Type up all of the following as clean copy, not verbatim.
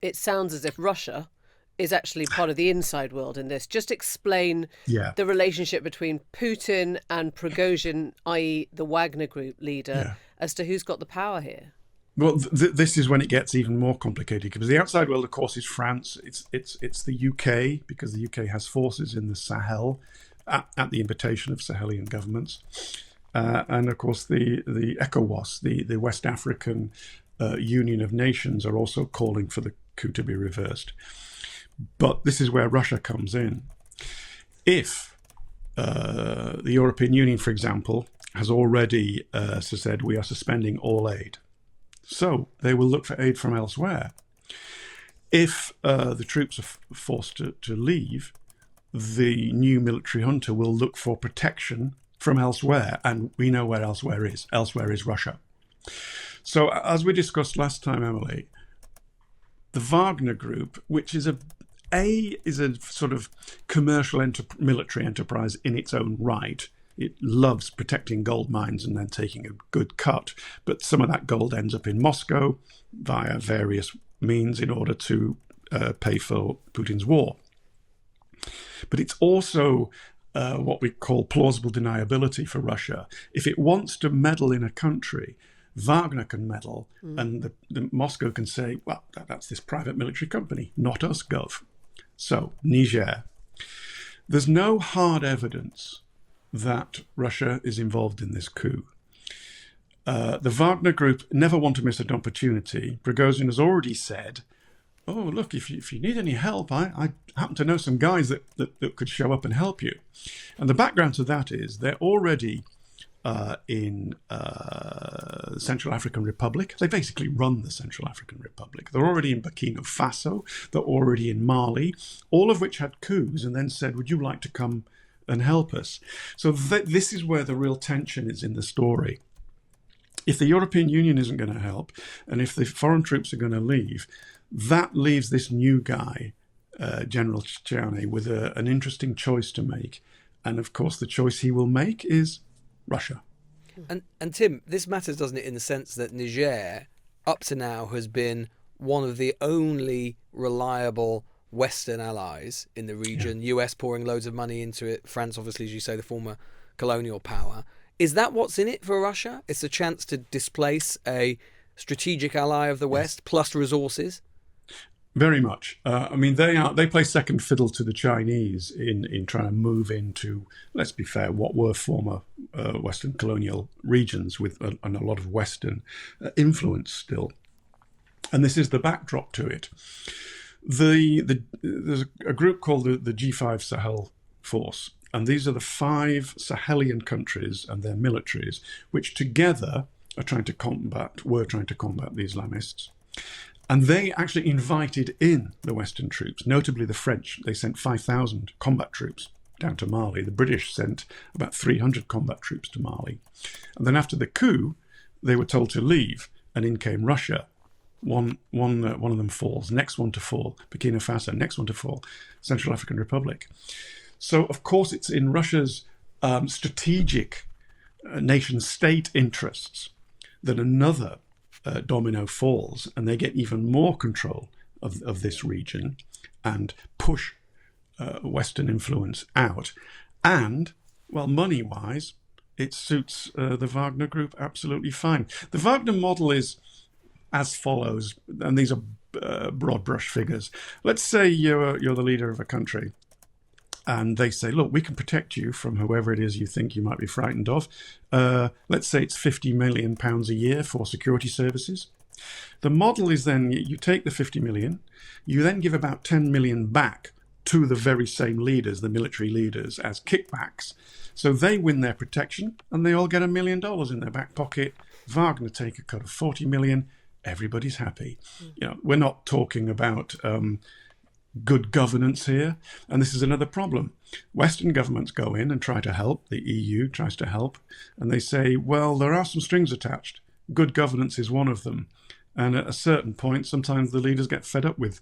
it sounds as if Russia is actually part of the inside world in this. Just explain the relationship between Putin and Prigozhin, i.e. the Wagner group leader, as to who's got the power here. Well, this is when it gets even more complicated, because the outside world, of course, is France. It's the UK, because the UK has forces in the Sahel at the invitation of Sahelian governments. And, of course, the ECOWAS, the West African Union of Nations, are also calling for the coup to be reversed. But this is where Russia comes in. If the European Union, for example, has already said we are suspending all aid, so they will look for aid from elsewhere. If the troops are forced to leave, the new military junta will look for protection from elsewhere, and we know where elsewhere is. Elsewhere is Russia. So as we discussed last time, Emily, the Wagner Group, which is a sort of commercial military enterprise in its own right. It loves protecting gold mines and then taking a good cut. But some of that gold ends up in Moscow via various means in order to pay for Putin's war. But it's also what we call plausible deniability for Russia. If it wants to meddle in a country, Wagner can meddle, and the Moscow can say, well, that's this private military company, not us, Gov. So, Niger. There's no hard evidence that Russia is involved in this coup. The Wagner Group never want to miss an opportunity. Prigozhin has already said, oh, look, if you need any help, I happen to know some guys that could show up and help you. And the background to that is they're already in the Central African Republic. They basically run the Central African Republic. They're already in Burkina Faso. They're already in Mali, all of which had coups and then said, would you like to come and help us? So this is where the real tension is in the story. If the European Union isn't going to help, and if the foreign troops are going to leave, that leaves this new guy, General Tchiani, with an interesting choice to make. And of course, the choice he will make is Russia. And Tim, this matters, doesn't it, in the sense that Niger, up to now, has been one of the only reliable Western allies in the region, US pouring loads of money into it, France, obviously, as you say, the former colonial power. Is that what's in it for Russia? It's a chance to displace a strategic ally of the West, plus resources? Very much. I mean, they play second fiddle to the Chinese in trying to move into, let's be fair, what were former Western colonial regions with a lot of Western influence still. And this is the backdrop to it. There's a group called the G5 Sahel Force, and these are the 5 Sahelian countries and their militaries, which together were trying to combat the Islamists. And they actually invited in the Western troops, notably the French. They sent 5,000 combat troops down to Mali. The British sent about 300 combat troops to Mali. And then after the coup, they were told to leave, and in came Russia. One of them falls, next one to fall, Burkina Faso, next one to fall, Central African Republic. So, of course, it's in Russia's strategic nation-state interests that another domino falls, and they get even more control of this region and push Western influence out. And, well, money-wise, it suits the Wagner Group absolutely fine. The Wagner model is as follows, and these are broad brush figures. Let's say you're the leader of a country, and they say, look, we can protect you from whoever it is you think you might be frightened of. Let's say it's £50 million a year for security services. The model is then you take the 50 million, you then give about 10 million back to the very same leaders, the military leaders, as kickbacks. So they win their protection and they all get $1 million in their back pocket. Wagner take a cut of 40 million. Everybody's happy. You know, we're not talking about good governance here. And this is another problem. Western governments go in and try to help. The EU tries to help. And they say, well, there are some strings attached. Good governance is one of them. And at a certain point, sometimes the leaders get fed up with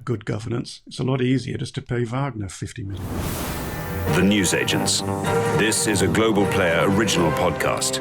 good governance. It's a lot easier just to pay Wagner 50 million. The Newsagents. This is a Global Player original podcast.